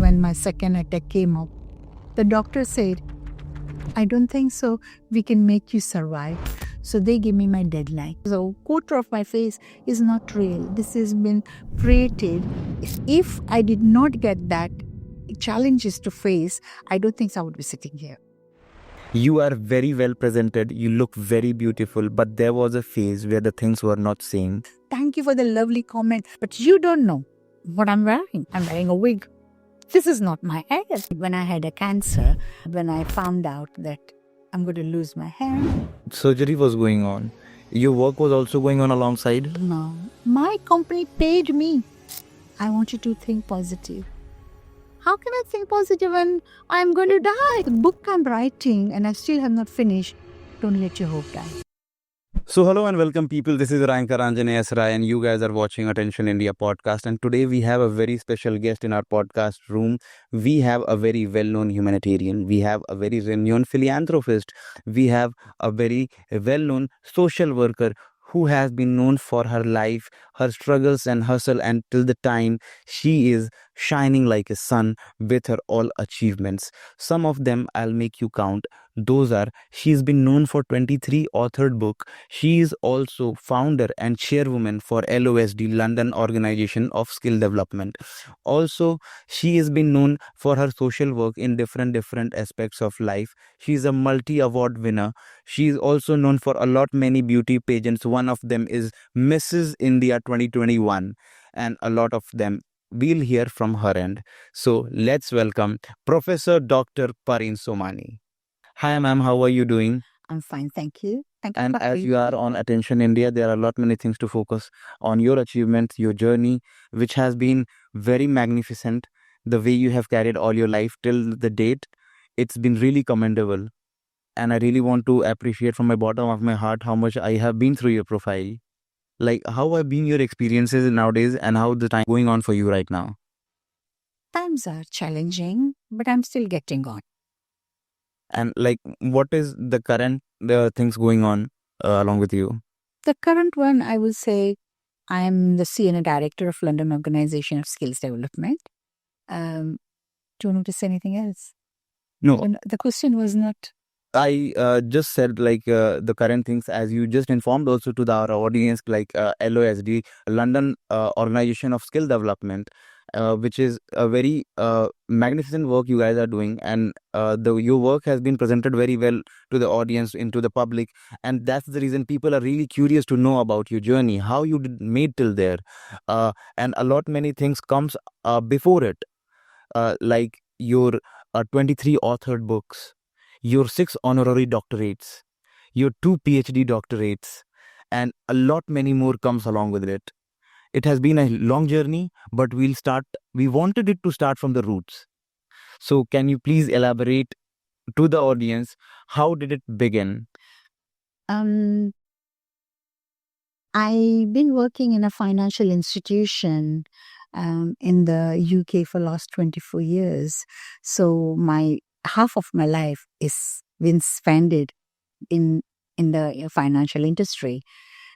when my second attack came up. The doctor said, I don't think so. We can make you survive. So they gave me my deadline. So quarter of my face is not real. This has been created. If I did not get that challenges to face, I don't think I would be sitting here. You are very well presented. You look very beautiful. But there was a phase where the things were not same. Thank you for the lovely comment. But you don't know what I'm wearing. I'm wearing a wig. This is not my hair. When I had a cancer, when I found out that I'm going to lose my hair. Surgery was going on. Your work was also going on alongside? No. My company paid me. I want you to think positive. How can I think positive when I'm going to die? The book I'm writing and I still have not finished. Don't let your hope die. So hello and welcome people. This is Ryan Karanjane S. Rai and you guys are watching Attention India podcast. And today we have a very special guest in our podcast room. We have a very well-known humanitarian. We have a very renowned philanthropist. We have a very well-known social worker who has been known for her life, her struggles and hustle, and till the time she is shining like a sun with her all achievements. Some of them I'll make you count. Those are, she's been known for 23 authored book. She is also founder and chairwoman for LOSD, London Organization of Skill Development. Also, she has been known for her social work in different aspects of life. She is a multi-award winner. She is also known for a lot many beauty pageants. One of them is Mrs. India 2021 and a lot of them we'll hear from her end. So let's welcome Professor Dr. Pareen Somani. Hi ma'am, how are you doing? I'm fine, thank you. Thank you. And as you are on Attention India, there are a lot many things to focus on your achievements, your journey, which has been very magnificent. The way you have carried all your life till the date, it's been really commendable. And I really want to appreciate from my bottom of my heart how much I have been through your profile. Like, how have been your experiences nowadays and how the time going on for you right now? Times are challenging, but I'm still getting on. And like, what is the current things going on along with you? The current one, I will say, I'm the CNA director of London Organization of Skills Development. Do you want me to say anything else? No. The question was not... I just said like the current things as you just informed also to our audience, like LOSD, London Organization of Skill Development, which is a very magnificent work you guys are doing, and your work has been presented very well to the audience, into the public, and that's the reason people are really curious to know about your journey, how you made till there, and a lot many things comes before it, like your 23 authored books, your 6 honorary doctorates, your 2 PhD doctorates, and a lot many more comes along with it. It has been a long journey, but we wanted it to start from the roots. So can you please elaborate to the audience, how did it begin? I've been working in a financial institution in the UK for last 24 years. So half of my life is been spent in the financial industry,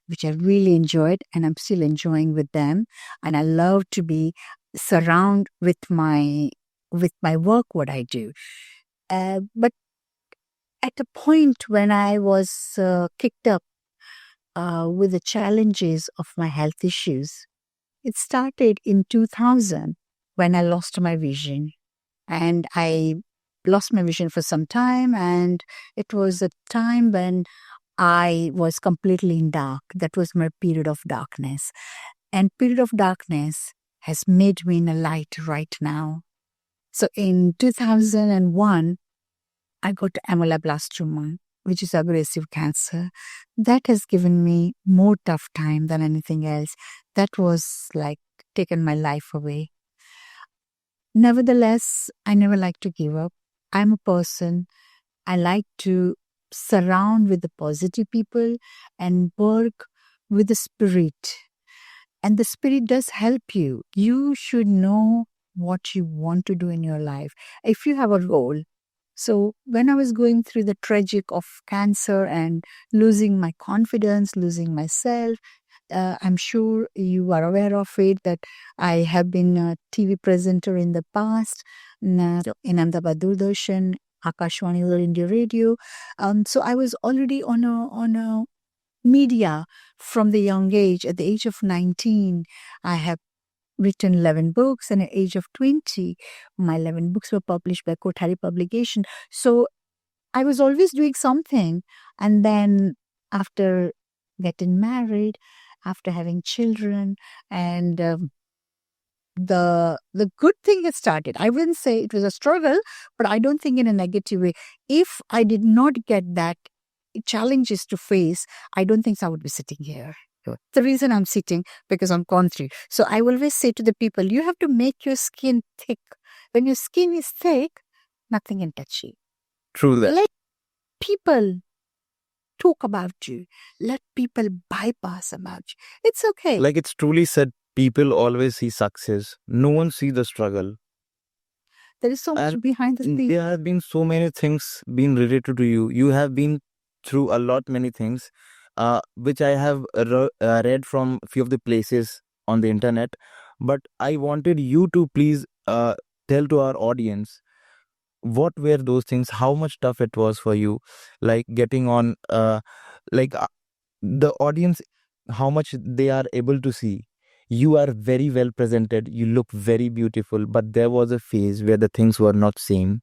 which I really enjoyed, and I'm still enjoying with them. And I love to be surrounded with my work, what I do. But at a point when I was kicked up with the challenges of my health issues, it started in 2000 when I lost my vision, and I lost my vision for some time, and it was a time when I was completely in dark. That was my period of darkness. And period of darkness has made me in a light right now. So in 2001, I got ameloblastoma, which is aggressive cancer. That has given me more tough time than anything else. That was like taken my life away. Nevertheless, I never like to give up. I'm a person, I like to surround with the positive people and work with the spirit. And the spirit does help you. You should know what you want to do in your life. If you have a goal. So when I was going through the tragic of cancer and losing my confidence, losing myself, I'm sure you are aware of it, that I have been a TV presenter in the past in Ahmedabad Doordarshan, Akashwani All India Radio. So I was already on a media from the young age. At the age of 19, I have written 11 books, and at the age of 20, my 11 books were published by Kothari Publication. So I was always doing something. And then after getting married, after having children, and the good thing has started. I wouldn't say it was a struggle, but I don't think in a negative way. If I did not get that challenges to face, I don't think I would be sitting here. The reason I'm sitting, because I'm contrary. So I always say to the people, you have to make your skin thick. When your skin is thick, nothing can touch you. True that. Let people talk about you. Let people bypass about you. It's okay. Like it's truly said, people always see success. No one see the struggle. There is so much And behind the scenes. there have been so many things being related to you. You have been through a lot many things, which I have read from a few of the places on the internet. But I wanted you to please tell to our audience what were those things, how much tough it was for you, like getting on, like the audience, how much they are able to see. You are very well presented, you look very beautiful, but there was a phase where the things were not same.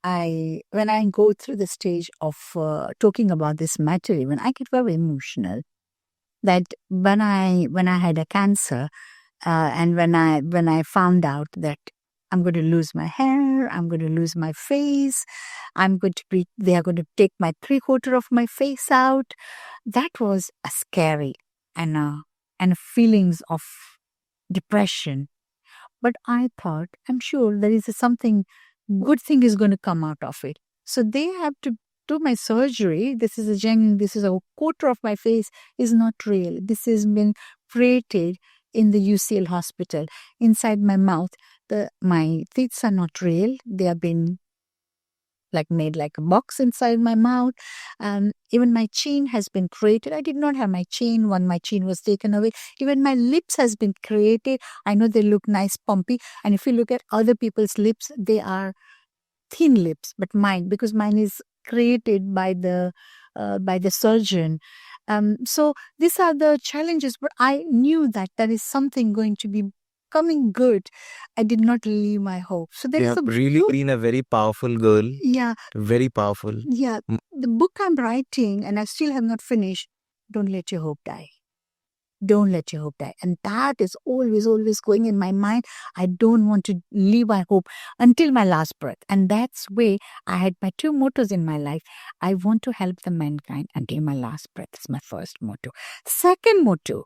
When I go through the stage of talking about this matter, even I get very emotional. That when I had a cancer, and when I found out that I'm going to lose my hair, I'm going to lose my face, they are going to take my 3/4 of my face out. That was a scary and feelings of depression. But I thought, I'm sure there is something good thing is going to come out of it. So they have to do my surgery. This is a 1/4 of my face is not real. This has been created in the UCL hospital inside my mouth. My teeth are not real. They have been made like a box inside my mouth. Even my chin has been created. I did not have my chin when my chin was taken away. Even my lips has been created. I know they look nice, pumpy. And if you look at other people's lips, they are thin lips. But because mine is created by the surgeon. So these are the challenges. But I knew that there is something going to be coming good. I did not leave my hope. So You there's have really been a very powerful girl. Yeah. Very powerful. Yeah. The book I'm writing, and I still have not finished, Don't Let Your Hope Die. Don't let your hope die. And that is always, always going in my mind. I don't want to leave my hope until my last breath. And that's where I had my 2 mottos in my life. I want to help the mankind until my last breath is my first motto. Second motto,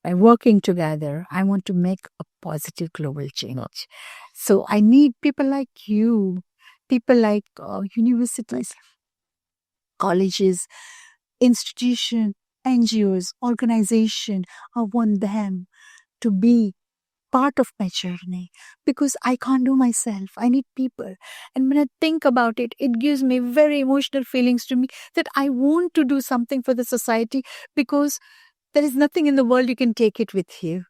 by working together, I want to make a positive global change. So I need people like you, people like universities, colleges, institutions, NGOs, organization. I want them to be part of my journey because I can't do myself. I need people. And when I think about it, it gives me very emotional feelings to me that I want to do something for the society because there is nothing in the world you can take it with you.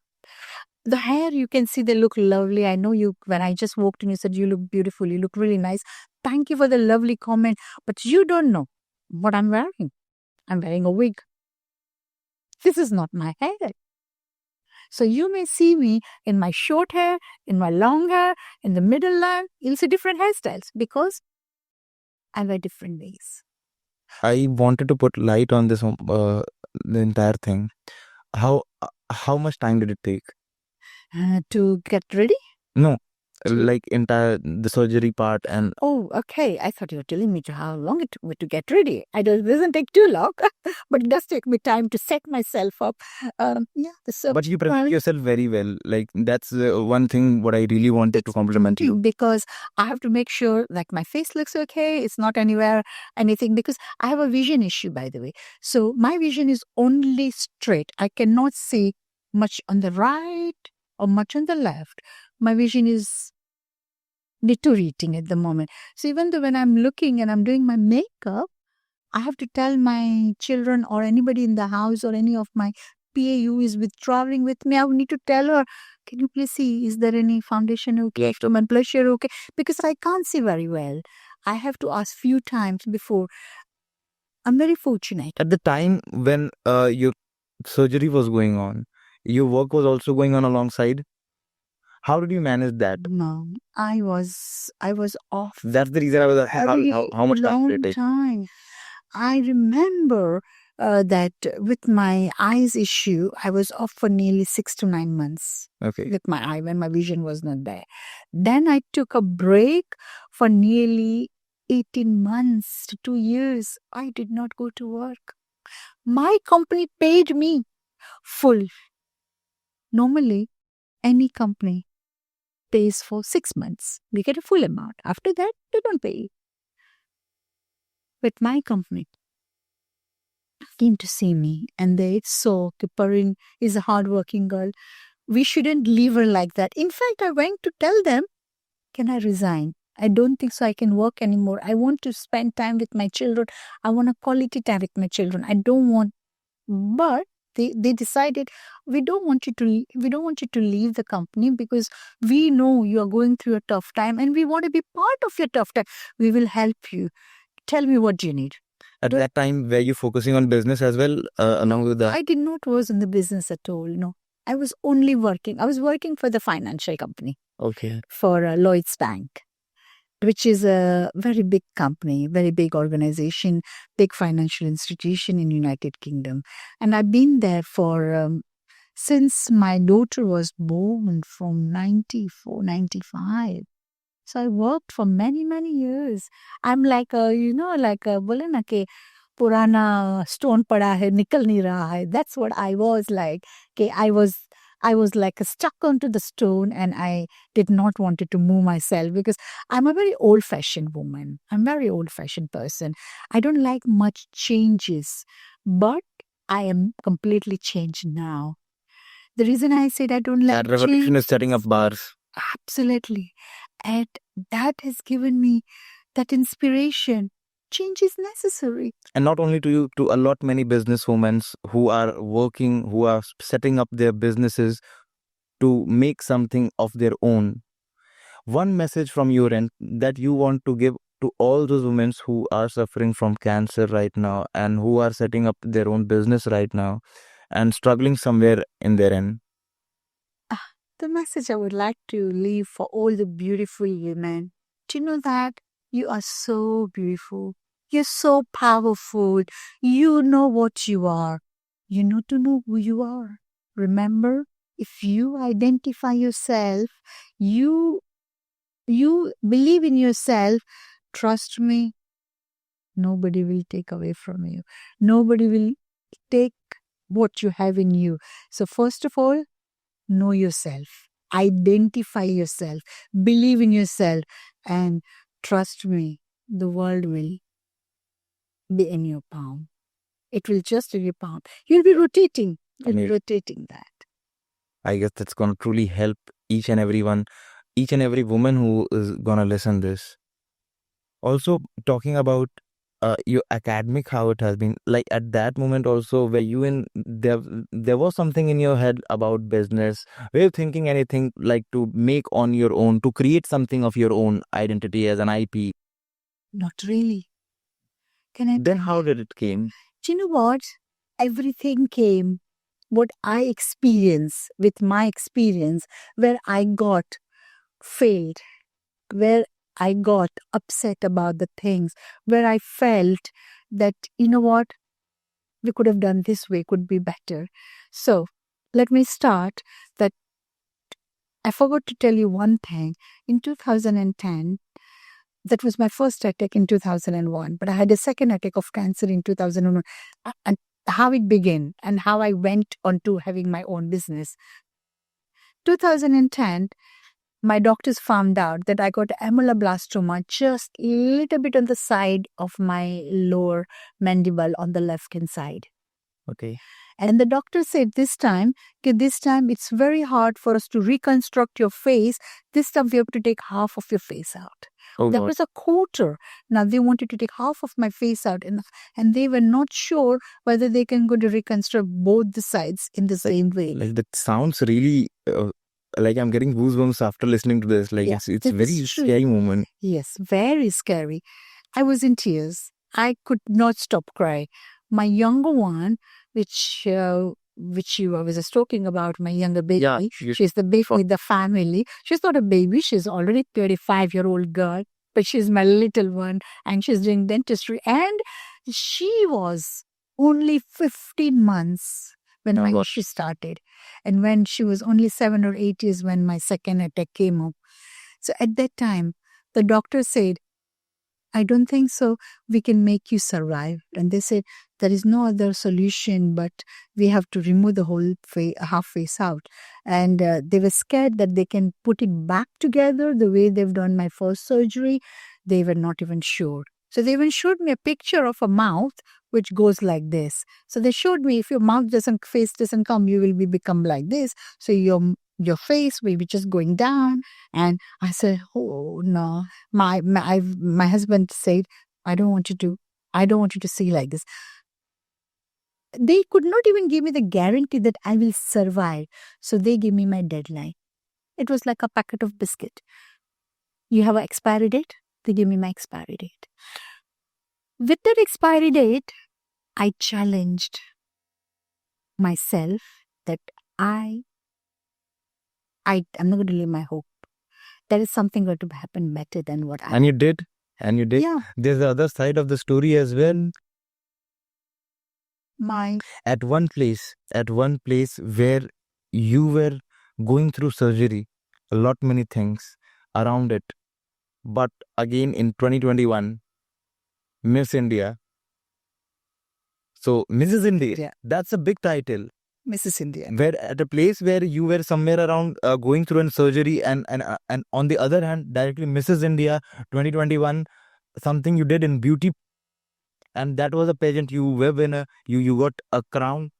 The hair, you can see they look lovely. I know you, when I just walked in, you said, you look beautiful. You look really nice. Thank you for the lovely comment. But you don't know what I'm wearing. I'm wearing a wig. This is not my hair. So you may see me in my short hair, in my long hair, in the middle line. You'll see different hairstyles because I wear different ways. I wanted to put light on this, the entire thing. How much time did it take? To get ready? No, like entire the surgery part and. Oh, okay. I thought you were telling me to how long it took me to get ready. It doesn't take too long, but it does take me time to set myself up. But you present yourself very well. Like that's one thing what I really wanted to compliment you. Because I have to make sure like my face looks okay. It's not anywhere anything because I have a vision issue, by the way. So my vision is only straight. I cannot see much on the right or much on the left. My vision is deteriorating at the moment. So even though when I'm looking and I'm doing my makeup, I have to tell my children or anybody in the house or any of my PA who is traveling with me, I would need to tell her, can you please see, is there any foundation okay, stomach blusher okay? Because I can't see very well. I have to ask few times before. I'm very fortunate. At the time when your surgery was going on, your work was also going on alongside. How did you manage that? No, I was off That's the reason I was asking very how much time did long it take? time. I remember that with my eyes issue, I was off for nearly 6 to 9 months Okay. with my eye when my vision was not there. Then I took a break for nearly 18 months to 2 years. I did not go to work. My company paid me full. Normally, any company pays for 6 months. We get a full amount. After that, they don't pay. But my company came to see me and they saw Kiparin is a hardworking girl. We shouldn't leave her like that. In fact, I went to tell them, can I resign? I don't think so I can work anymore. I want to spend time with my children. I want a quality time with my children. I don't want, but they decided we don't want you to leave the company because we know you are going through a tough time and we want to be part of your tough time. We will help you. Tell me what you need. At that time, were you focusing on business as well along with that? I did not was in the business at all. No, I was only working. I was working for the financial company, Okay. for Lloyd's Bank, which is a very big company, very big organization, big financial institution in United Kingdom. And I've been there for since my daughter was born from 94, 95. So I worked for many, many years. I'm like, बोले ना कि पुराना stone पड़ा है, निकल नहीं रहा है. That's what I was like. Okay, I was like stuck onto the stone and I did not wanted to move myself because I'm a very old-fashioned woman. I'm a very old-fashioned person. I don't like much changes, but I am completely changed now. The reason I said I don't like That revolution is setting up changes- bars. Absolutely. And that has given me that inspiration. Change is necessary. And not only to you, to a lot many businesswomen who are working, who are setting up their businesses to make something of their own. One message from your end that you want to give to all those women who are suffering from cancer right now and who are setting up their own business right now and struggling somewhere in their end. The message I would like to leave for all the beautiful women. Do you know that you are so beautiful? You're so powerful. You know what you are. You know to know who you are. Remember, if you identify yourself, you believe in yourself, trust me, nobody will take away from you. Nobody will take what you have in you. So first of all, know yourself, identify yourself, believe in yourself, and trust me, the world will be in your palm. It will just in your palm. You'll be rotating. You'll be rotating that. I guess that's going to truly help each and every woman who is going to listen this. Also, talking about your academic, how it has been, like at that moment also, were you in, there was something in your head about business? Were you thinking anything like to make on your own, to create something of your own identity as an IP? Not really. Then how did it came? Do you know what? Everything came. What I experienced with my experience, where I got failed, where I got upset about the things, where I felt that, you know what, we could have done this way, could be better. So let me start that. I forgot to tell you one thing. In 2010, that was my first attack in 2001, but I had a second attack of cancer in 2001. And how it began and how I went on to having my own business. 2010, my doctors found out that I got ameloblastoma just a little bit on the side of my lower mandible on the left hand side. Okay. And the doctor said this time it's very hard for us to reconstruct your face. This time we have to take half of your face out. Oh, That God. was a quarter. Now they wanted to take half of my face out, and they were not sure whether they can go to reconstruct both the sides in the same way. Like, that sounds really like I'm getting goosebumps after listening to this. Like, Yeah, it's that very is true. scary moment. Yes, very scary. I was in tears. I could not stop crying. My younger one, which I was just talking about, my younger baby. Yeah, She's the baby with the family. She's not a baby. She's already 35-year-old girl, but she's my little one, and she's doing dentistry. And she was only 15 months when Oh, my God. issue started. And when she was only 7 or 8 years when my second attack came up. So at that time, the doctor said, I don't think so. We can make you survive. And they said, there is no other solution, but we have to remove the whole half face out. And they were scared that they can put it back together the way they've done my first surgery. They were not even sure. So they even showed me a picture of a mouth which goes like this. So they showed me if your face doesn't come, you will become like this. So your face will be just going down. And I said, oh no. My husband said, I don't want you to see like this. They could not even give me the guarantee that I will survive. So they gave me my deadline. It was like a packet of biscuit. You have an expiry date? They give me my expiry date. With that expiry date, I challenged myself that I'm not going to leave my hope. There is something going to happen better than what I... And you did. Yeah. There's the other side of the story as well. At one place where you were going through surgery, a lot many things around it. But again in 2021, Miss India. So Mrs. India, that's a big title. Mrs. India. Where at a place where you were somewhere around going through a surgery, and on the other hand, directly Mrs. India 2021, something you did in beauty, and that was a pageant. You were winner. You got a crown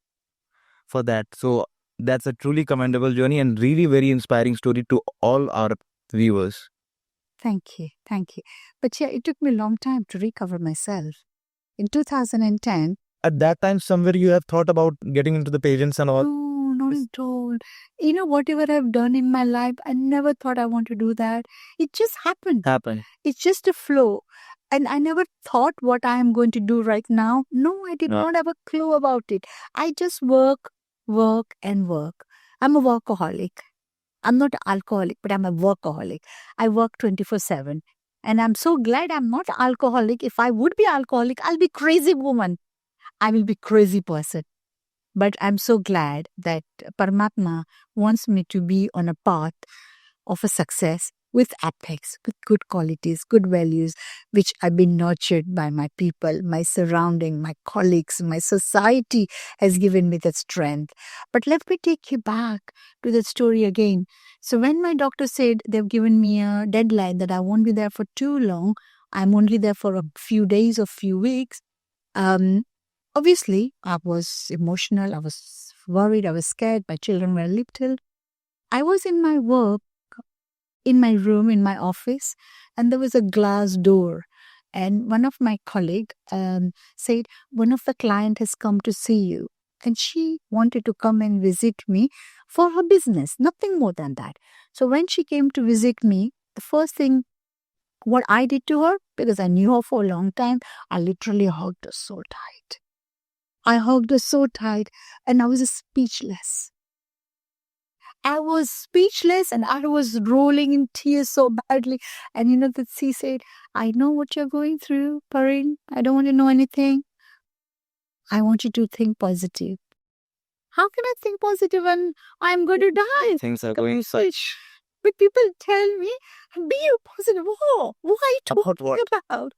for that. So that's a truly commendable journey and really very inspiring story to all our viewers. Thank you. But yeah, it took me a long time to recover myself. In 2010, at that time, somewhere you have thought about getting into the pageants and all? No, not at all. Whatever I've done in my life, I never thought I want to do that. It just happened. It's just a flow. And I never thought what I am going to do right now. No, I did not have a clue about it. I just work, and work. I'm a workaholic. I'm not an alcoholic, but I'm a workaholic. I work 24/7. And I'm so glad I'm not alcoholic. If I would be alcoholic, I'll be crazy woman. I will be crazy person. But I'm so glad that Paramatma wants me to be on a path of a success with ethics, with good qualities, good values, which I've been nurtured by my people, my surrounding, my colleagues, my society has given me that strength. But let me take you back to the story again. So when my doctor said they've given me a deadline that I won't be there for too long, I'm only there for a few days or few weeks, obviously, I was emotional, I was worried, I was scared, my children were little. I was in my work, in my room, in my office, and there was a glass door. And one of my colleagues said, one of the client has come to see you. And she wanted to come and visit me for her business, nothing more than that. So when she came to visit me, the first thing what I did to her, because I knew her for a long time, I literally hugged her so tight. I hugged her so tight and I was speechless. I was speechless and I was rolling in tears so badly. And that she said, I know what you're going through, Parin. I don't want to know anything. I want you to think positive. How can I think positive when I'm going to die? Things are going such. But people tell me, be positive. Oh, what are you talking about?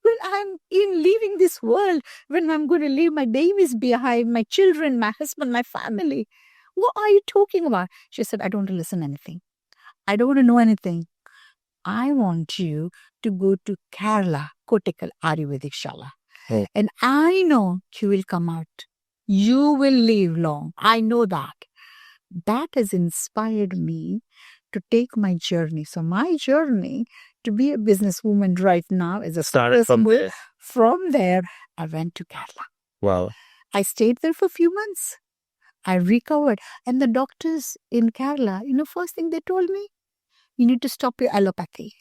When I'm leaving this world, when I'm going to leave my babies behind, my children, my husband, my family. What are you talking about? She said, I don't want to listen to anything. I don't want to know anything. I want you to go to Kerala, Kottakkal Ayurvedic Shala. And I know you will come out You will live long. I know that. That has inspired me to take my journey. So my journey to be a businesswoman right now is a Started from successful. From there, I went to Kerala. Wow. I stayed there for a few months. I recovered. And the doctors in Kerala, first thing they told me, you need to stop your allopathy.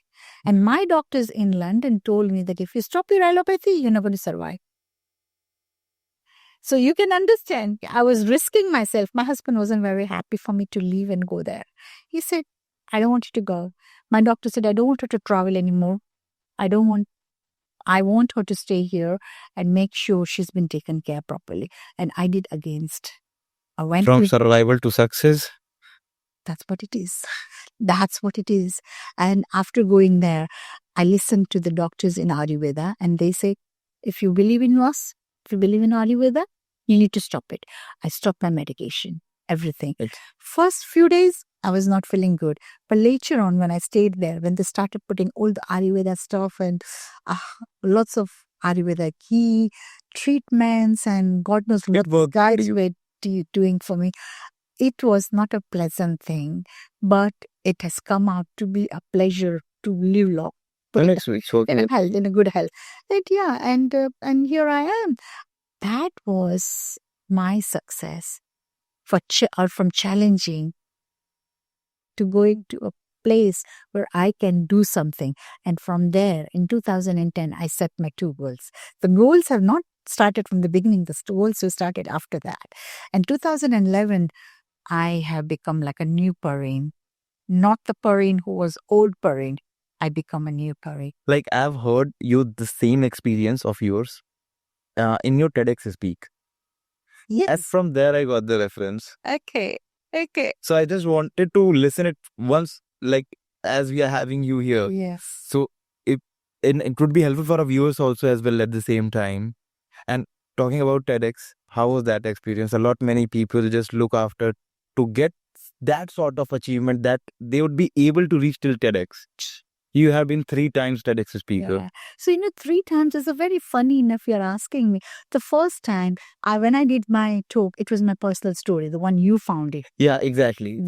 And my doctors in London told me that if you stop your allopathy, you're not going to survive. So you can understand, I was risking myself. My husband wasn't very happy for me to leave and go there. He said, I don't want you to go. My doctor said, I don't want her to travel anymore. I want her to stay here and make sure she's been taken care properly. And I did against. I went From to, survival to success. that's what it is. That's what it is. And after going there, I listened to the doctors in Ayurveda and they say, if you believe in us, if you believe in Ayurveda, you need to stop it. I stopped my medication, everything. Right. First few days, I was not feeling good. But later on, when I stayed there, when they started putting all the Ayurveda stuff and lots of Ayurveda key treatments and God knows what guides were doing for me, it was not a pleasant thing, but it has come out to be a pleasure to live long. The next week, so In a good health. And here I am. That was my success from challenging to going to a place where I can do something. And from there, in 2010, I set my 2 goals. The goals have not started from the beginning. The goals have started after that. And 2011, I have become like a new Pareen. Not the Pareen who was old Pareen. I become a new Pareen. Like I've heard you the same experience of yours in your TEDx speak. Yes. And from there I got the reference. Okay. So I just wanted to listen it once, like as we are having you here. Yes. So it would be helpful for our viewers also as well at the same time. And talking about TEDx, how was that experience? A lot many people just look after to get that sort of achievement that they would be able to reach till TEDx. You have been 3 times TEDx speaker. Yeah. So 3 times is a very funny enough you're asking me. The first time when I did my talk, it was my personal story, the one you found it. Yeah, exactly.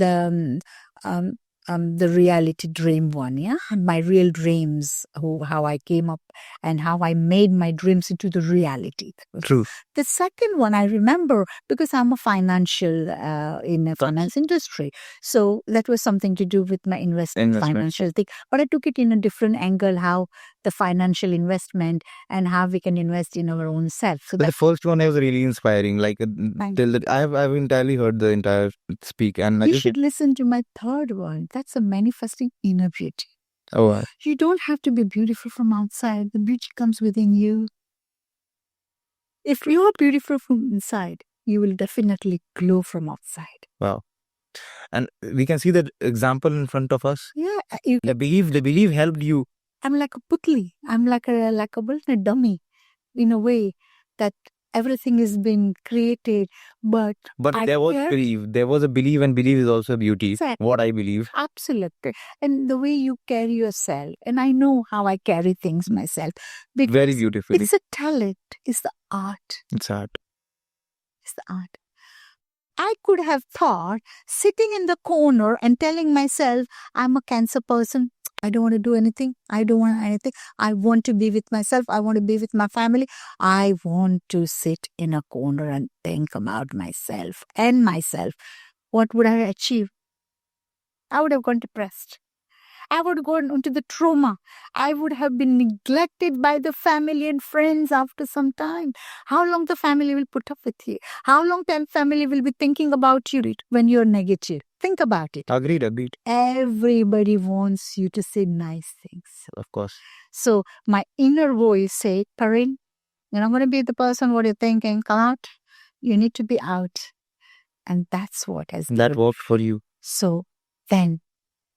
The reality dream one, yeah, my real dreams, how I came up and how I made my dreams into the reality. True. The second one I remember because I'm a financial in a finance industry, so that was something to do with my investment. Financial thing. But I took it in a different angle, how the financial investment and how we can invest in our own self. So the first one was really inspiring. Like I've entirely heard the entire speak, and you should listen to my third one. That's a manifesting inner beauty. Oh, you don't have to be beautiful from outside. The beauty comes within you. If you are beautiful from inside, you will definitely glow from outside. Wow. And we can see that example in front of us. Yeah. The belief helped you. I'm like a putli. I'm like a dummy in a way that everything has been created, but there was belief. There was a belief, and belief is also beauty. Exactly. What I believe. Absolutely. And the way you carry yourself, and I know how I carry things myself. Very beautifully. It's a talent. It's the art. It's art. It's the art. I could have thought sitting in the corner and telling myself, I'm a Cancer person. I don't want to do anything. I don't want anything. I want to be with myself. I want to be with my family. I want to sit in a corner and think about myself and myself. What would I achieve? I would have gone depressed. I would have gone into the trauma. I would have been neglected by the family and friends after some time. How long the family will put up with you? How long time family will be thinking about you when you're negative? Think about it. Agreed. Everybody wants you to say nice things. Of course. So my inner voice said, Pareen, you're not going to be the person what you're thinking. Come out. You need to be out. And that's what has that worked for you. So then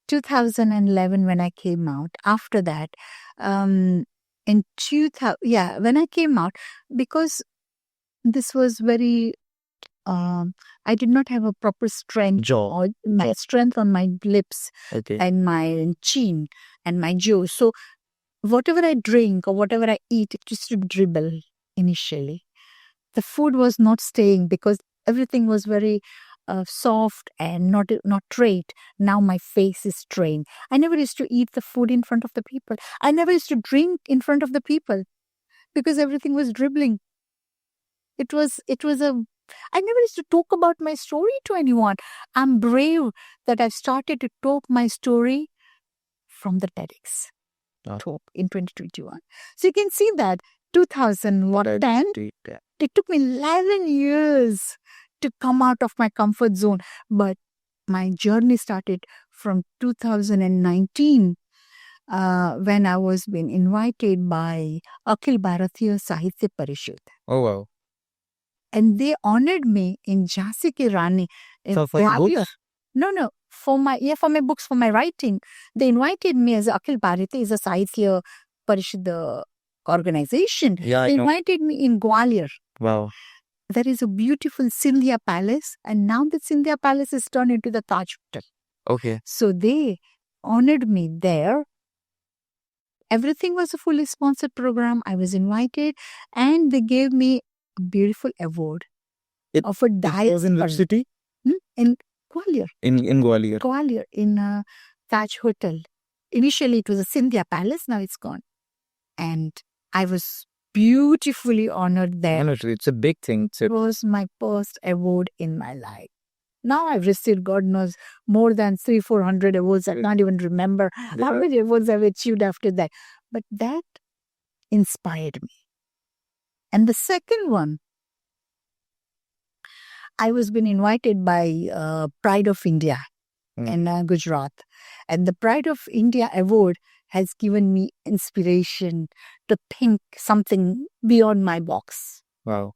2011 when I came out, after that, when I came out, because this was very, I did not have a proper strength, or my strength on my lips and my chin and my jaw. So whatever I drink or whatever I eat, it used to dribble initially. the food was not staying because everything was very soft and not straight. Now my face is strained. I never used to eat the food in front of the people. I never used to drink in front of the people because everything was dribbling. It was I never used to talk about my story to anyone. I'm brave that I've started to talk my story from the TEDx talk in 2021. So you can see that 2010, it took me 11 years to come out of my comfort zone. But my journey started from 2019 when I was being invited by Akhil Bharatiya Sahitya Parishad. Oh, wow. And they honored me in Jhansi Ki Rani. So for your books? No. For my books, for my writing. They invited me as Akhil Bharatiya is a Sahitya Parishad organization. Yeah, I they know. invited me in Gwalior. Wow. There is a beautiful Scindia Palace, and now the Scindia Palace is turned into the Taj Hotel. Okay. So they honored me there. Everything was a fully sponsored program. I was invited, and they gave me a beautiful award of a diet. It was in which city? In Gwalior. In Gwalior. Gwalior, in Taj Hotel. Initially, it was a Scindia Palace. Now it's gone. And I was beautifully honored there. Honestly, it's a big thing. It was my first award in my life. Now I've received, God knows, more than 300-400 awards. I can't even remember how many awards I've achieved after that. But that inspired me. And the second one, I was being invited by Pride of India in Gujarat. And the Pride of India award has given me inspiration to think something beyond my box. Wow.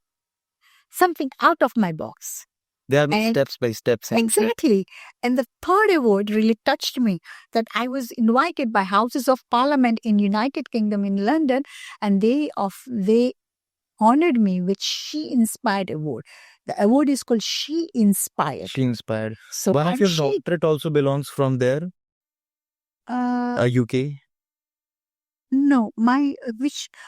Something out of my box. There are steps by steps. Exactly. And the third award really touched me, that I was invited by Houses of Parliament in United Kingdom in London, and they honored me with She Inspired Award. The award is called She Inspired. She Inspired. So one of your doctorate also belongs from there? UK? No, my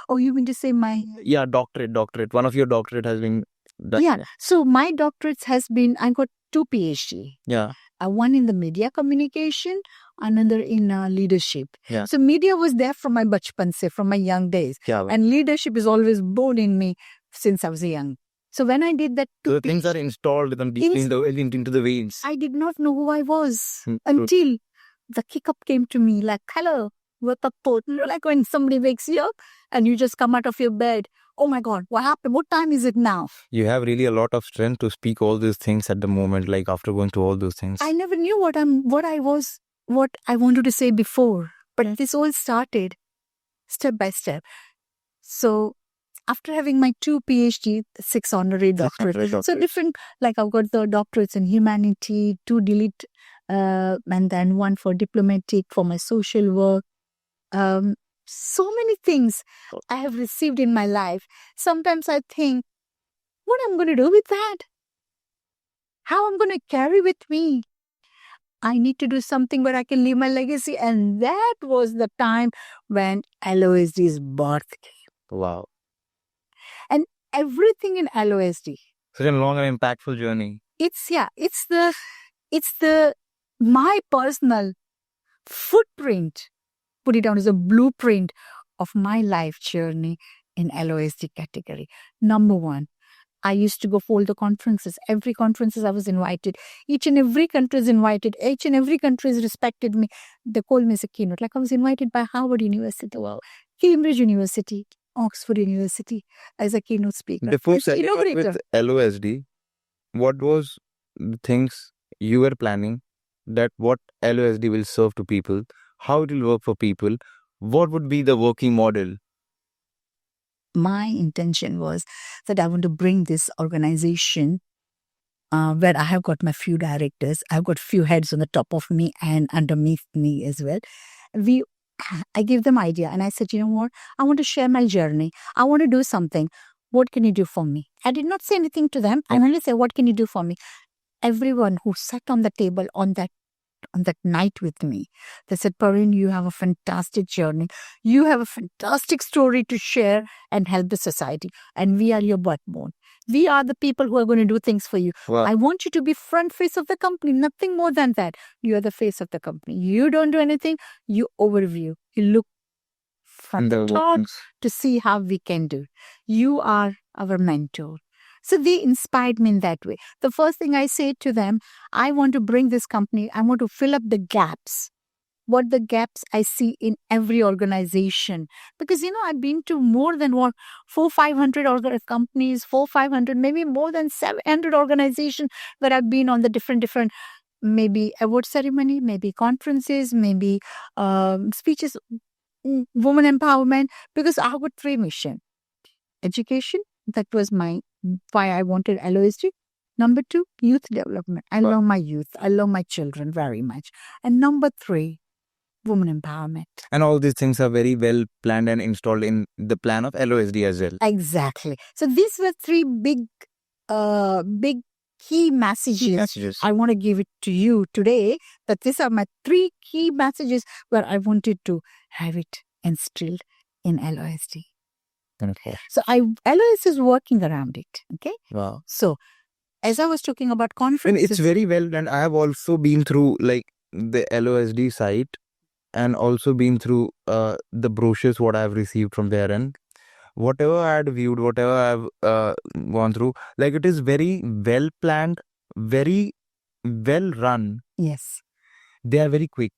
you mean to say my... Yeah, doctorate. One of your doctorate has been done. Yeah, so my doctorates has been, I got 2 PhD. Yeah. One in the media communication, another in leadership. Yeah. So media was there from my bachpan se, from my young days. Yeah. And leadership is always born in me since I was young. So when I did that... So the things are installed into the veins. I did not know who I was until the kick-up came to me like, hello, wake up, like when somebody wakes you up and you just come out of your bed. Oh my God, what happened? What time is it now? You have really a lot of strength to speak all these things at the moment, like after going through all those things. I never knew what I wanted to say before, but this all started step by step. So after having my 2 PhD, 6 honorary doctorates, so different, like I've got the doctorates in humanity, 2 delete, and then 1 for diplomatic, for my social work. So many things I have received in my life. Sometimes I think, what I'm going to do with that? How I'm going to carry with me? I need to do something where I can leave my legacy. And that was the time when LOSD's birth came. Wow. And everything in LOSD. Such a long and impactful journey. It's my personal footprint. Put it down as a blueprint of my life journey in LOSD category. Number 1, I used to go for all the conferences. Every conferences I was invited. Each and every country is invited. Each and every country has respected me. They called me as a keynote. Like I was invited by Harvard University, Cambridge University, Oxford University as a keynote speaker. Before setting up with LOSD, what was the things you were planning that what LOSD will serve to people? How it will work for people? What would be the working model? My intention was that I want to bring this organization where I have got my few directors, I've got few heads on the top of me and underneath me as well. I gave them idea and I said, you know what? I want to share my journey. I want to do something. What can you do for me? I did not say anything to them. I only said, what can you do for me? Everyone who sat on the table on that on that night with me. They said, Parveen, you have a fantastic journey. You have a fantastic story to share and help the society. And we are your backbone. We are the people who are going to do things for you. Wow. I want you to be front face of the company, nothing more than that. You are the face of the company. You don't do anything, you overview. You look from the top to see how we can do. You are our mentor. So they inspired me in that way. The first thing I say to them, I want to bring this company, I want to fill up the gaps. What the gaps I see in every organization. Because, I've been to more than 500 companies, 500, maybe more than 700 organizations where I've been on the different, maybe award ceremony, maybe conferences, maybe speeches, women empowerment, because I have got 3 missions. Education, that was why I wanted LOSD. Number 2, youth development. I love my youth. I love my children very much. And number 3, women empowerment. And all these things are very well planned and installed in the plan of LOSD as well. Exactly. So these were 3 big key messages. I want to give it to you today, that these are my 3 key messages where I wanted to have it instilled in LOSD. Okay. So LOS is working around it. Okay. Wow. So as I was talking about And conferences, it's very well, and I have also been through like the LOSD site and also been through the brochures what I've received from there, and whatever I had viewed, whatever I've gone through, like it is very well planned, very well run. yes, They are very quick,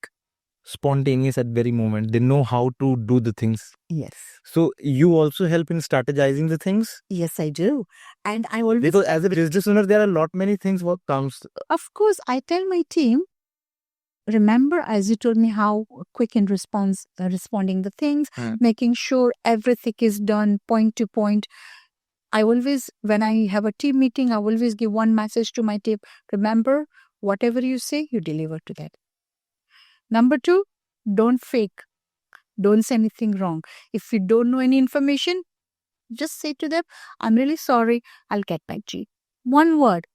spontaneous at very moment. They know how to do the things. yes, So you also help in strategizing the things, yes, I do. And I always, because as a business owner, there are a lot many things what comes. of course, I tell my team, remember, as you told me, how quick in responding the things, making sure everything is done point to point. I always, when I have a team meeting, I always give one message to my team. Remember, whatever you say, you deliver to that. Number 2, don't fake. Don't say anything wrong. If you don't know any information, just say to them, I'm really sorry. I'll get back to you. One word,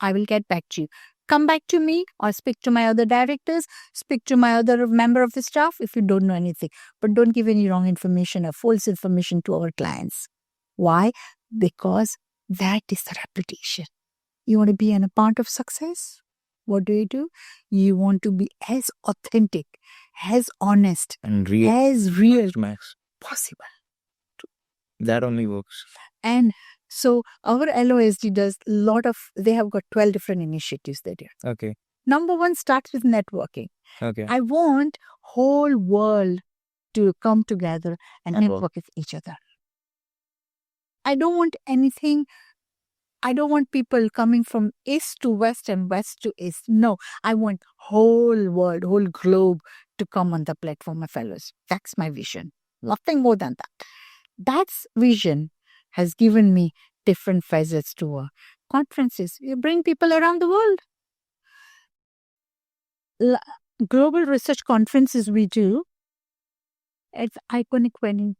I will get back to you. Come back to me or speak to my other directors, speak to my other member of the staff if you don't know anything. But don't give any wrong information or false information to our clients. Why? Because that is the reputation. You want to be a part of success? What do? You want to be as authentic, as honest, And real. as real Max. possible. That only works. And so our LOSD does they have got 12 different initiatives they do. Okay. Number 1 starts with networking. Okay. I want whole world to come together and network with each other. I don't want anything. I don't want people coming from east to west and west to east. No, I want whole world, whole globe to come on the platform of fellows. That's my vision. Nothing more than that. That vision has given me different facets to conferences. You bring people around the world. Global research conferences we do at iconic venue,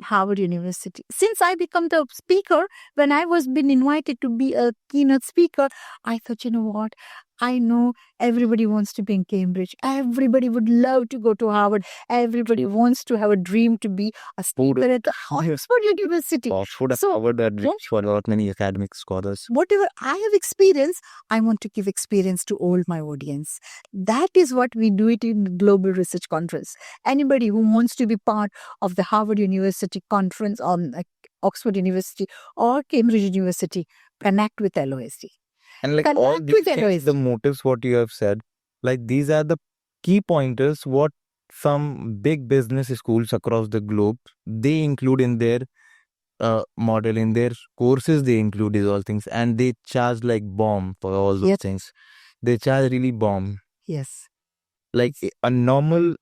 Harvard University. Since I become the speaker, when I was been invited to be a keynote speaker, I thought, you know what? I know everybody wants to be in Cambridge. Everybody would love to go to Harvard. Everybody wants to have a dream to be a speaker at the Oxford University. Oxford and So, Harvard are rich for a lot many academic scholars. whatever I have experienced, I want to give experience to all my audience. That is what we do it in Global Research Conference. Anybody who wants to be part of the Harvard University conference or Oxford University or Cambridge University, connect with LOSD. And like Connect all these with things, LOSD. the motives what you have said, like these are the key pointers what some big business schools across the globe, they include in their model, in their courses, they include these all things, and they charge like bomb for all those Yes. things. They charge really bomb. Yes. Like a normal,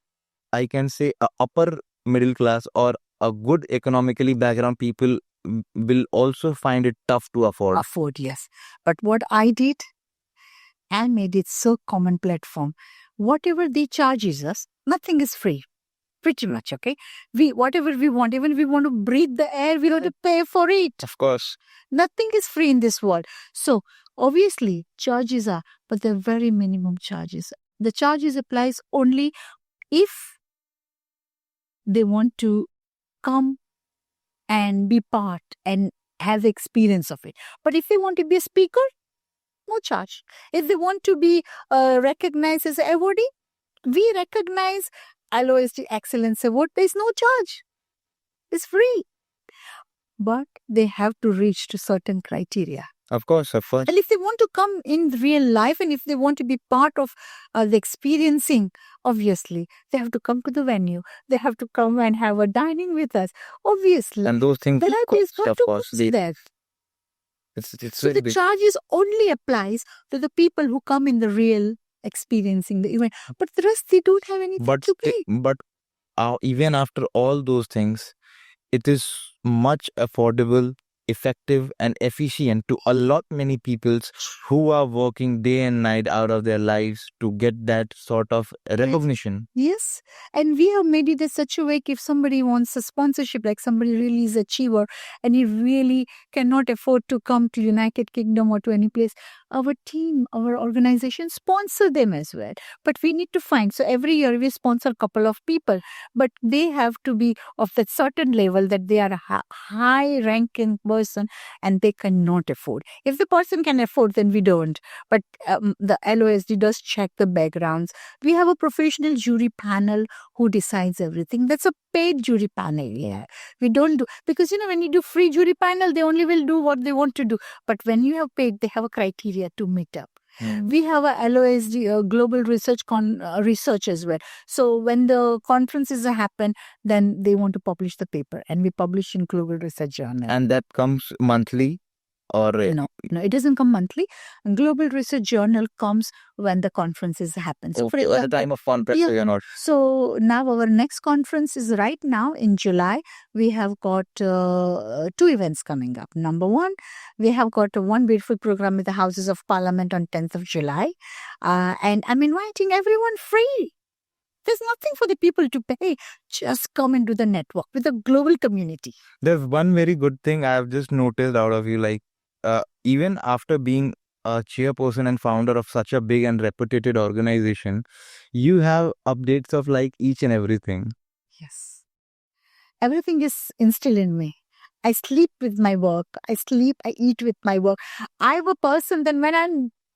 I can say a upper middle class or a good economically background people will also find it tough to afford. Yes. But what I did, I made it so common platform. Whatever they charges us, nothing is free. Pretty much, okay? Whatever we want, even we want to breathe the air, we have to pay for it. Of course. Nothing is free in this world. So obviously charges are, but they're very minimum charges. The charges applies only if they want to come and be part and have experience of it. But if they want to be a speaker, no charge. If they want to be recognized as an awardee, we recognize LOSD Excellence Award. There is no charge. It's free. But they have to reach to certain criteria. Of course. And if they want to come in real life and if they want to be part of the experiencing, obviously, they have to come to the venue. They have to come and have a dining with us. Obviously. And those things, Variety is got of to course, cost there. it's So very the big. charges only applies to the people who come in the real experiencing the event. But the rest, they don't have anything But to pay. even after all those things, it is much affordable, effective, and efficient to a lot many peoples who are working day and night out of their lives to get that sort of recognition. Yes. And we have made it in such a way if somebody wants a sponsorship, like somebody really is a achiever and he really cannot afford to come to United Kingdom or to any place, our team, our organization sponsor them as well. But we need to find, so every year we sponsor a couple of people, but they have to be of that certain level that they are a high ranking person and they cannot afford. If the person can afford, then we don't. But the LOSD does check the backgrounds. We have a professional jury panel who decides everything. That's a paid jury panel. Yeah, we don't do, because when you do free jury panel, they only will do what they want to do. But when you have paid, they have a criteria to meet up. We have a LOSD global research as well. So when the conferences happen, then they want to publish the paper, and we publish in Global Research Journal. And that comes monthly, or No, it doesn't come monthly. Global Research Journal comes when the conferences happen. So for at the example, time of conference, yeah. so you're not. So now our next conference is right now in July. We have got 2 events coming up. Number one, we have got one beautiful program with the Houses of Parliament on 10th of July. And I'm inviting everyone free. There's nothing for the people to pay. Just come into the network with the global community. There's one very good thing I've just noticed out of you, like even after being a chairperson and founder of such a big and reputed organization, you have updates of like each and everything. Yes. Everything is instilled in me. I sleep with my work. I eat with my work. I'm a person then when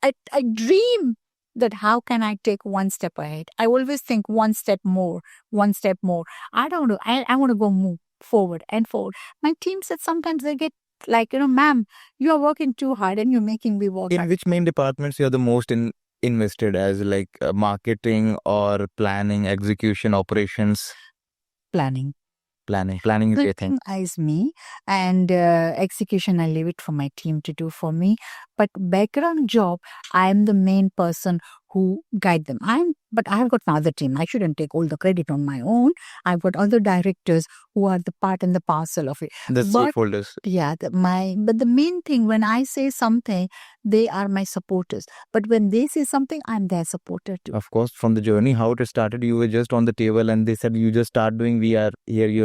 I dream that how can I take one step ahead? I always think one step more. I don't know. I want to go move forward and forward. My team said sometimes they get like, ma'am, you are working too hard and you're making me work In hard. which main departments you're the most invested, as like marketing or planning, execution, operations? Planning. Planning is your thing. Planning is me, and execution I leave it for my team to do for me. But background job, I am the main person who guide them. But I have got another team. I shouldn't take all the credit on my own. I've got other directors who are the part and the parcel of it. The But stakeholders. yeah, but the main thing, when I say something, they are my supporters. But when they say something, I'm their supporter too. Of course, from the journey, how it started, you were just on the table and they said you just start doing, we are here, you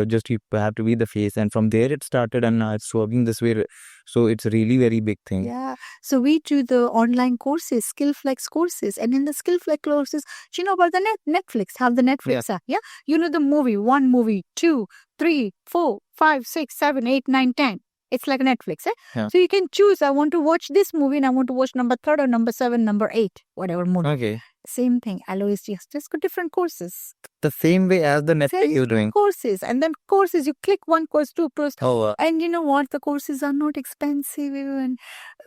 have to be the face. And from there it started and now it's working this way. So it's really very big thing. Yeah. So we do the online courses, Skillflex courses. And in the Skillflex courses, do you know about the Netflix? How the Netflix are? Yeah. You know the movie, 1 movie, 2, 3, 4, 5, 6, 7, 8, 9, 10. It's like Netflix. Yeah. So you can choose, I want to watch this movie and I want to watch number 3 or number 7, number 8, whatever movie. Okay. Same thing. LOSD just got different courses. The same way as the Netflix Same is doing. Courses. And then courses, you click 1 course, 2 course. Oh, And you know what? The courses are not expensive even.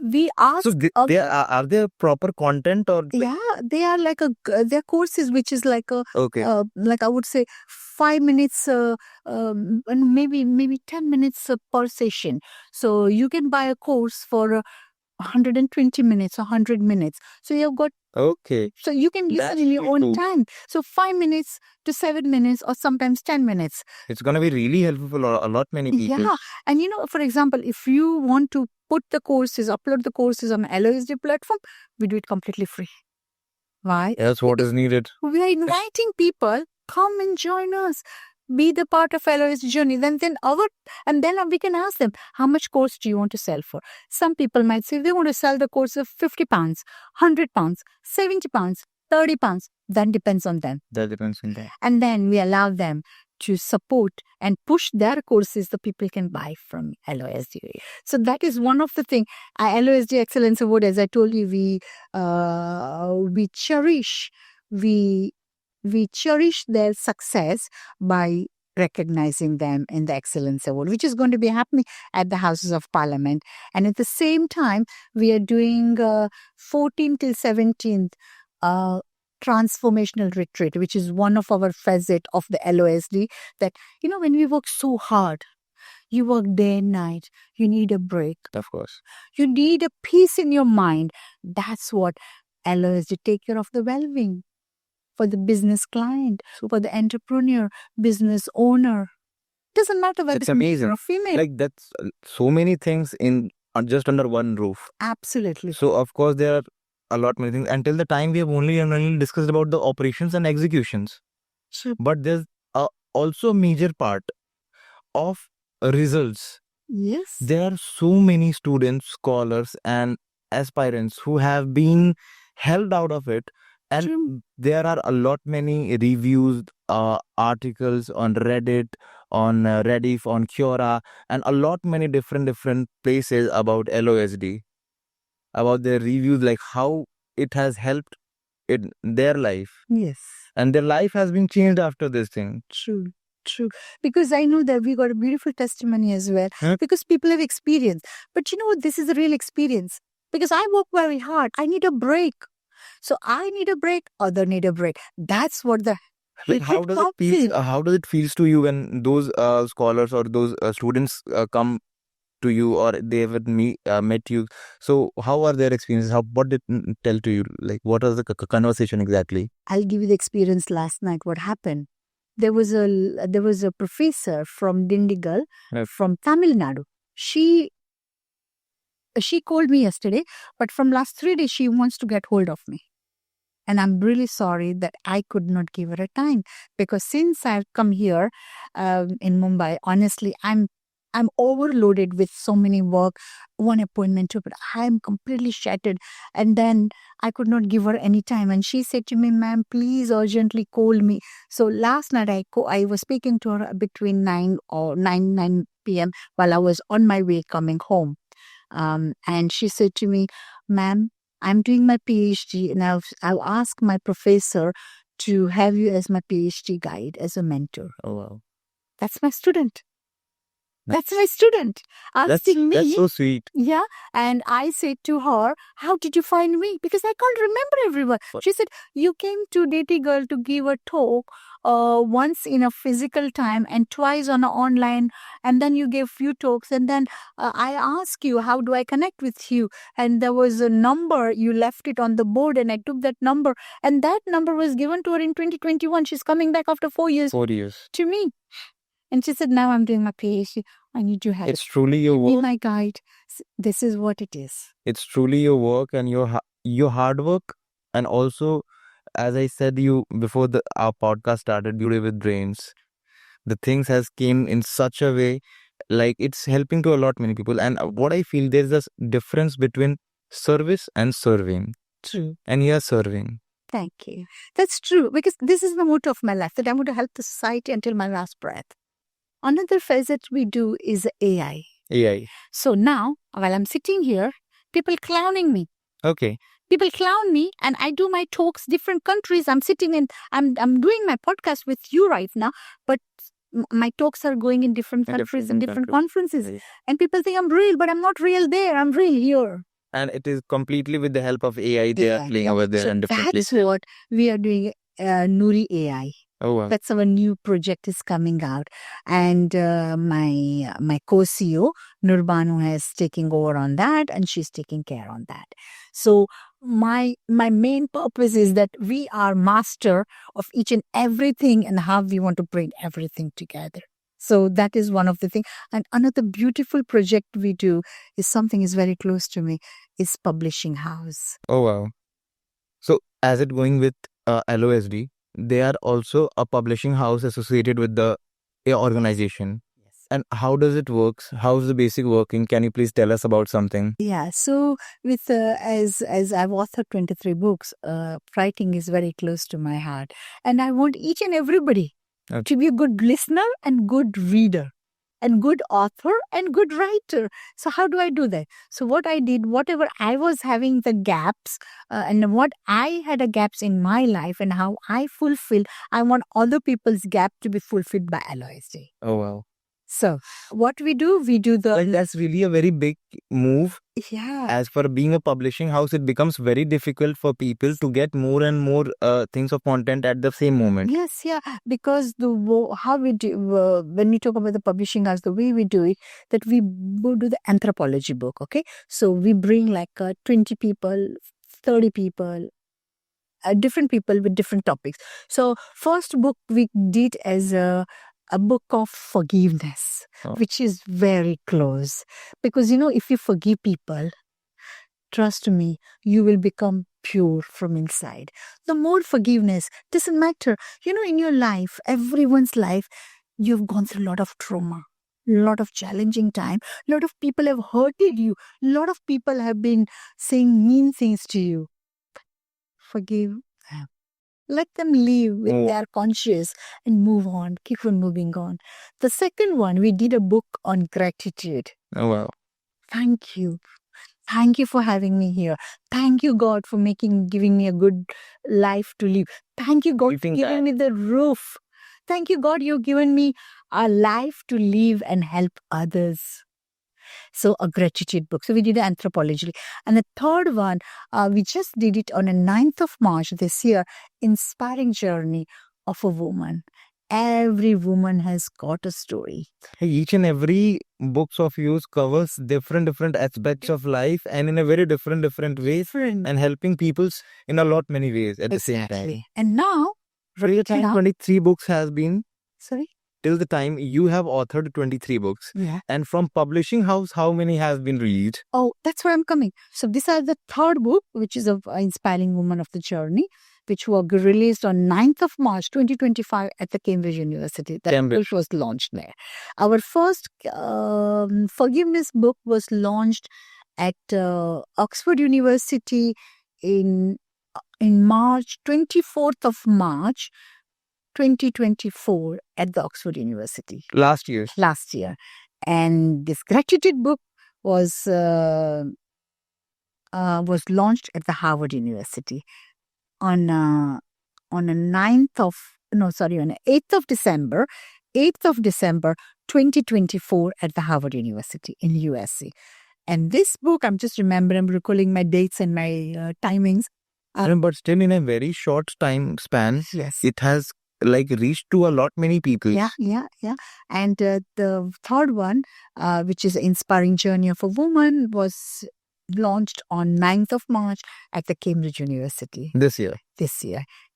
We ask. so are there proper content or? Yeah, they are like they're courses which is like a Okay. like I would say 5 minutes and maybe 10 minutes per session. So you can buy a course for 120 minutes or 100 minutes. So you've got Okay. so you can listen That's in your own cool. time. So 5 minutes to 7 minutes or sometimes 10 minutes. It's gonna be really helpful for a lot many people. Yeah. And for example, if you want to put the courses, upload the courses on LOSD platform, we do it completely free. Why? That's what is needed. We are inviting people, come and join us. Be the part of LOSD journey. Then we can ask them, how much course do you want to sell for? Some people might say they want to sell the course of £50, £100, £70. £30. That depends on them. That depends on that. And then we allow them to support and push their courses the people can buy from LOSD. So that is one of the things. LOSD Excellence Award, as I told you, we cherish their success by recognizing them in the Excellence Award, which is going to be happening at the Houses of Parliament. And at the same time, we are doing 14th till 17th transformational retreat, which is one of our facet of the LOSD, that, when we work so hard, you work day and night, you need a break. Of course. You need a peace in your mind. That's what LOSD take care of, the well-being for the business client, for the entrepreneur, business owner. Doesn't matter whether It's amazing. male or female. Like, that's so many things in just under one roof. Absolutely. So of course there are a lot many things. Until the time we have only discussed about the operations and executions. Sure. But there's also a major part of results. Yes. There are so many students, scholars, and aspirants who have been held out of it, and True. there are a lot many reviews, articles on Reddit, on Rediff, on Quora, and a lot many different places about LOSD, about their reviews, like how it has helped in their life, Yes. and their life has been changed after this thing. True. Because I know that we got a beautiful testimony as well. Because people have experience. But you know what? This is a real experience. Because I work very hard. I need a break. So I need a break. Other need a break. That's what the Like, how does it feel? How does it feels to you when those scholars or those students come to you, or they have met you? So how are their experiences? What did it tell to you? Like, what was the conversation exactly? I'll give you the experience last night. What happened? There was a professor from Dindigul, from Tamil Nadu. She called me yesterday, but from last 3 days she wants to get hold of me. And I'm really sorry that I could not give her a time, because since I've come here in Mumbai, honestly, I'm overloaded with so many work, one appointment too, but I'm completely shattered. And then I could not give her any time. And she said to me, "Ma'am, please urgently call me." So last night I was speaking to her between 9 p.m. while I was on my way coming home. And she said to me, "Ma'am, I'm doing my PhD, and I'll ask my professor to have you as my PhD guide, as a mentor." Oh wow, that's my student. That's my student asking me. That's so sweet. Yeah. And I said to her, "How did you find me?" Because I can't remember everyone. She said, "You came to Dindigul to give a talk once in a physical time and twice on an online. And then you gave few talks. And then I asked you, how do I connect with you? And there was a number. You left it on the board, and I took that number. And that number was given to her in 2021. She's coming back after 4 years. 4 years. To me. And she said, "Now I'm doing my PhD. I need you to have It's truly your work. Be my guide." This is what it is. It's truly your work and your hard work. And also, as I said you before our podcast started, Beauty with Brains, the things has came in such a way, like it's helping to a lot many people. And what I feel, there's a difference between service and serving. True. And you're serving. Thank you. That's true, because this is the motto of my life, that I'm going to help the society until my last breath. Another facet we do is AI. AI. So now, while I'm sitting here, people clowning me. Okay. People clown me, and I do my talks different countries. I'm sitting in, I'm doing my podcast with you right now, but my talks are going in different countries and different conferences. Right. And people think I'm real, but I'm not real there. I'm real here. And it is completely with the help of AI they are playing over there. So and different that's what we are doing, Nuri AI. Oh, wow. That's our new project is coming out. And my co-CEO, Nurbanu, has taken over on that, and she's taking care on that. So my main purpose is that we are master of each and everything, and how we want to bring everything together. So that is one of the things. And another beautiful project we do is something is very close to me, is publishing house. Oh, wow. So as it going with LOSD, they are also a publishing house associated with the organization. Yes. And how does it work? How's the basic working? Can you please tell us about something? Yeah, so with as I've authored 23 books, writing is very close to my heart, and I want each and everybody Okay. to be a good listener and good reader, and good author and good writer. So how do I do that? So what I did, whatever I was having the gaps, and what I had a gaps in my life, and how I fulfill, I want other people's gap to be fulfilled by Alois Day. Oh wow. So what we do the Like that's really a very big move. yeah. As for being a publishing house, it becomes very difficult for people to get more and more things of content at the same moment. Yes, yeah, because how we do when we talk about the publishing house, the way we do it, that we do the anthropology book. Okay, so we bring like 20 people, 30 people, different people with different topics. So first book we did as a book of forgiveness, Oh. which is very close, because if you forgive people, trust me, you will become pure from inside. The more forgiveness, doesn't matter. In your life, everyone's life, you've gone through a lot of trauma, a lot of challenging time. A lot of people have hurted you. A lot of people have been saying mean things to you. Forgive them. Let them live with their conscience and move on. Keep on moving on. The second one, we did a book on gratitude. Oh wow. Thank you. Thank you for having me here. Thank you, God, for giving me a good life to live. Thank you, God, for giving me the roof. Thank you, God, you've given me a life to live and help others. So a gratitude book. So we did anthropology. And the third one, we just did it on the 9th of March this year, Inspiring Journey of a Woman. Every woman has got a story. Each and every books of yours covers different aspects of life and in a very different ways, and helping people in a lot many ways at the same time. And now, Till the time 23 books has been. Sorry? Till the time you have authored 23 books. Yeah. And from publishing house, how many have been released? Oh, that's where I'm coming. So these are the third book, which is of Inspiring Woman of the Journey, which was released on 9th of March 2025 at the Cambridge University. That book was launched there. Our first forgiveness book was launched at Oxford University in March, 24th of March 2024 at the Oxford University. Last year. And this gratitude book was launched at the Harvard University on the 8th of December 2024 at the Harvard University in USC. And this book, I'm recalling my dates and my timings. But still in a very short time span, yes, it has reached to a lot many people. Yeah. And the third one, which is Inspiring Journey of a Woman, was launched on 9th of March at the Cambridge University. This year.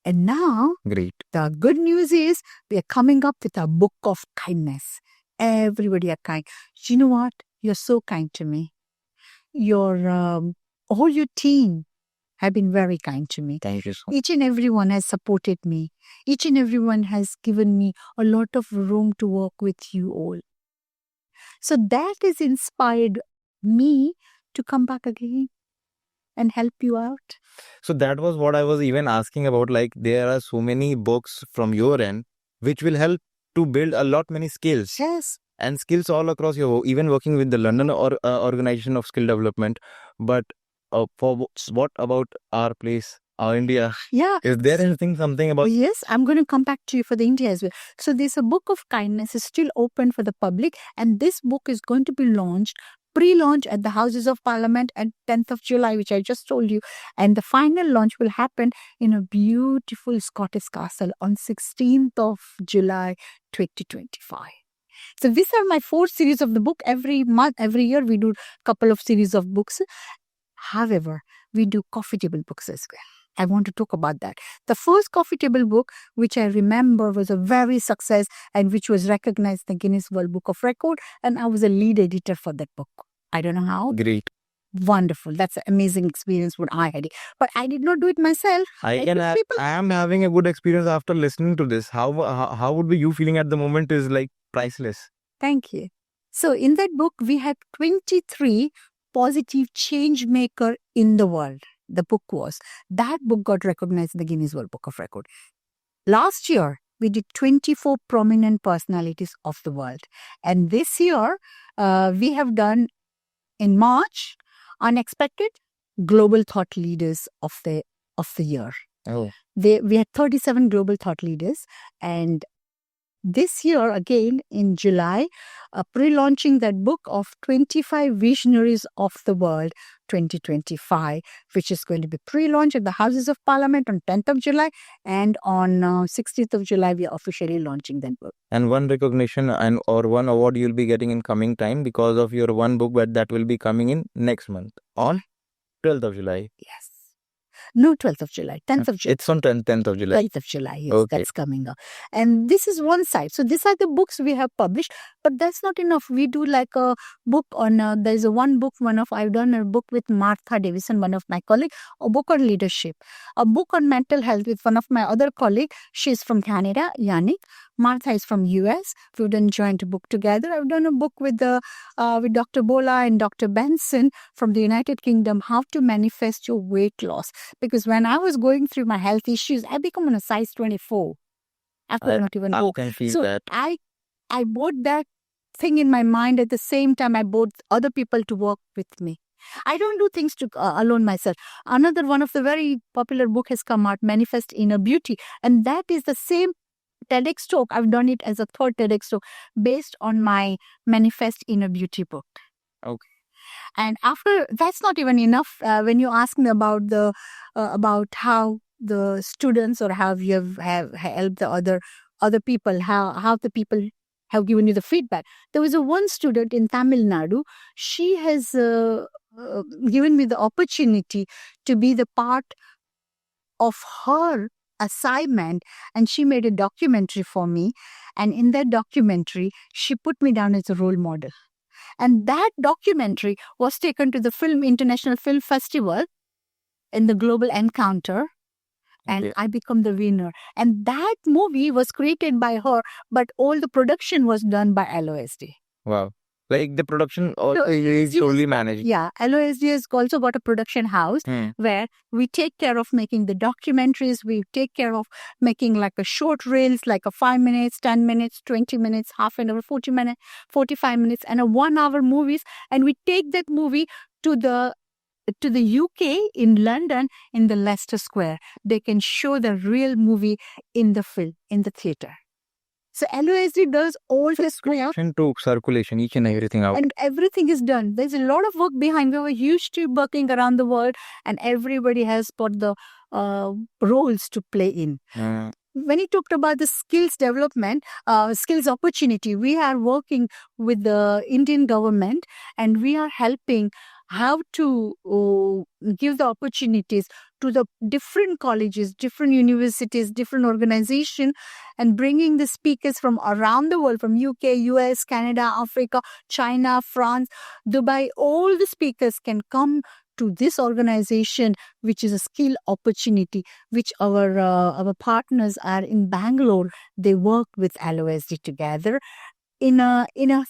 And now, great. The good news is we are coming up with a book of kindness. Everybody are kind. You know what? You're so kind to me. All your team have been very kind to me. Thank you so much. Each and everyone has supported me. Each and everyone has given me a lot of room to work with you all. So that has inspired me to come back again and help you out. So that was what I was even asking about. There are so many books from your end which will help to build a lot many skills. Yes. And skills all across even working with the London Organization of Skill Development. But for what about our place, our India? Yeah. Is there something about? Yes, I'm going to come back to you for the India as well. So there's a book of kindness is still open for the public, and this book is going to be pre-launch at the Houses of Parliament at 10th of July, which I just told you. And the final launch will happen in a beautiful Scottish castle on 16th of July 2025. So these are my 4 series of the book. Every year we do a couple of series of books. However, we do coffee table books as well. I want to talk about that. The first coffee table book, which I remember was a very success and which was recognized in the Guinness World Book of Record, and I was a lead editor for that book. I don't know how. Great. Wonderful. That's an amazing experience what I had. But I did not do it myself. I am having a good experience after listening to this. How would be you feeling at the moment is priceless. Thank you. So in that book, we had 23 positive change maker in the world. The book was. That book got recognized in the Guinness World Book of Record. Last year, we did 24 prominent personalities of the world. And this year, we have done, in March, unexpected global thought leaders of the year. Oh. We had 37 global thought leaders, and this year again in July, pre-launching that book of 25 visionaries of the world 2025, which is going to be pre-launched at the Houses of Parliament on 10th of July, and on 16th of July we are officially launching that book. And one recognition or one award you'll be getting in coming time because of your one book, but that will be coming in next month on 12th of July. Yes. No, 12th of July, 10th of July. It's on 10th of July. 10th of July, yes, Okay. that's coming up. And this is one side. So these are the books we have published, but that's not enough. We do like a book on, there's a one book, I've done a book with Martha Davison, one of my colleagues, a book on leadership, a book on mental health with one of my other colleagues. She's from Canada, Yannick. Martha is from US. We've done joint book together. I've done a book with Dr. Bola and Dr. Benson from the United Kingdom, how to manifest your weight loss. Because when I was going through my health issues, I became on a size 24. I could not even go. can feel So that. I bought that thing in my mind. At the same time, I bought other people to work with me. I don't do things to alone myself. Another one of the very popular book has come out, Manifest Inner Beauty. And that is the same TEDx talk. I've done it as a third TEDx talk based on my Manifest Inner Beauty book. Okay. And after, that's not even enough. When you ask me about the about how the students or how you have helped the other people, how the people have given you the feedback. There was one student in Tamil Nadu. She has given me the opportunity to be the part of her assignment, and she made a documentary for me. And in that documentary, she put me down as a role model. And that documentary was taken to the International Film Festival in the Global Encounter, and Okay. I become the winner. And that movie was created by her, but all the production was done by LOSD. Wow. Like the production No, is you- totally managed. Yeah, LOSD has also got a production house where we take care of making the documentaries. We take care of making like a short reels, like a 5 minutes, 10 minutes, 20 minutes, half an hour, 40 minutes, 45 minutes, and a 1 hour movies. And we take that movie to the UK in London in the Leicester Square. They can show the real movie in the film, in the theater. So LOSD does all this work. To circulation, each and everything out. And everything is done. There's a lot of work behind. We have a huge team working around the world, and everybody has got the roles to play in. When you talked about the skills development, skills opportunity, we are working with the Indian government, and we are helping how to give the opportunities to the different colleges, different universities, different organizations, and bringing the speakers from around the world, from UK, US, Canada, Africa, China, France, Dubai. All the speakers can come to this organization, which is a skill opportunity, which our partners are in Bangalore. They work with LOSD together in a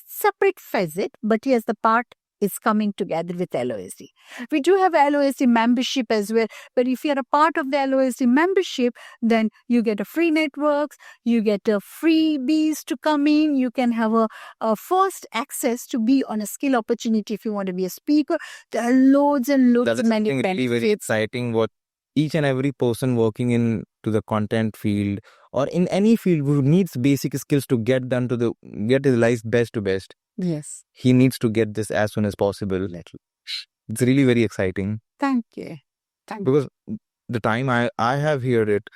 separate facet, but yes, the part is coming together with LOSD. We do have LOSD membership as well, but if you're a part of the LOSD membership, then you get a free networks, you get a freebies to come in, you can have a first access to be on a skill opportunity if you want to be a speaker. There are loads and loads That of is many something really very benefits. exciting. What each and every person working in to the content field or in any field who needs basic skills to get his life best to best. Yes. He needs to get this as soon as possible. It's really very exciting. Thank you. Thank you. Because the time I have heard it,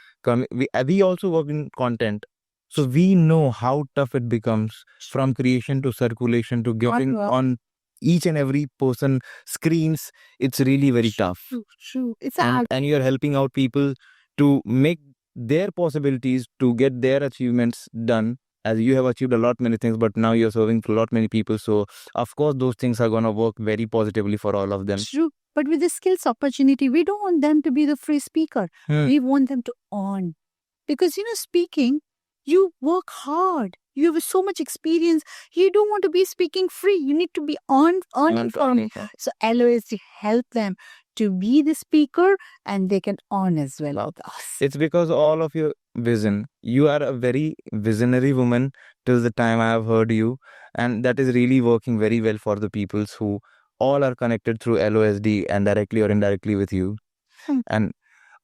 we also work in content. So we know how tough it becomes from creation to circulation to getting Well. on each and every person screens. It's really very tough. True. It's a And you're helping out people to make their possibilities to get their achievements done, as you have achieved a lot many things, but now you're serving to a lot many people. So of course those things are going to work very positively for all of them. True. But with the skills opportunity, we don't want them to be the free speaker. We want them to earn. Because, speaking You work hard. You have so much experience. You don't want to be speaking free. You need to be earning from it. So LOSD help them to be the speaker, and they can earn as well with us. It's because all of your vision. You are a very visionary woman till the time I have heard you, and that is really working very well for the peoples who all are connected through LOSD and directly or indirectly with you. And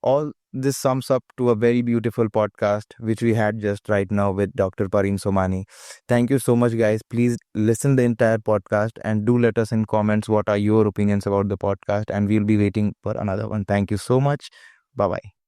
all this sums up to a very beautiful podcast which we had just right now with Dr. Pareen Somani. Thank you so much, guys. Please listen the entire podcast and do let us in comments what are your opinions about the podcast, and we'll be waiting for another one. Thank you so much. Bye bye.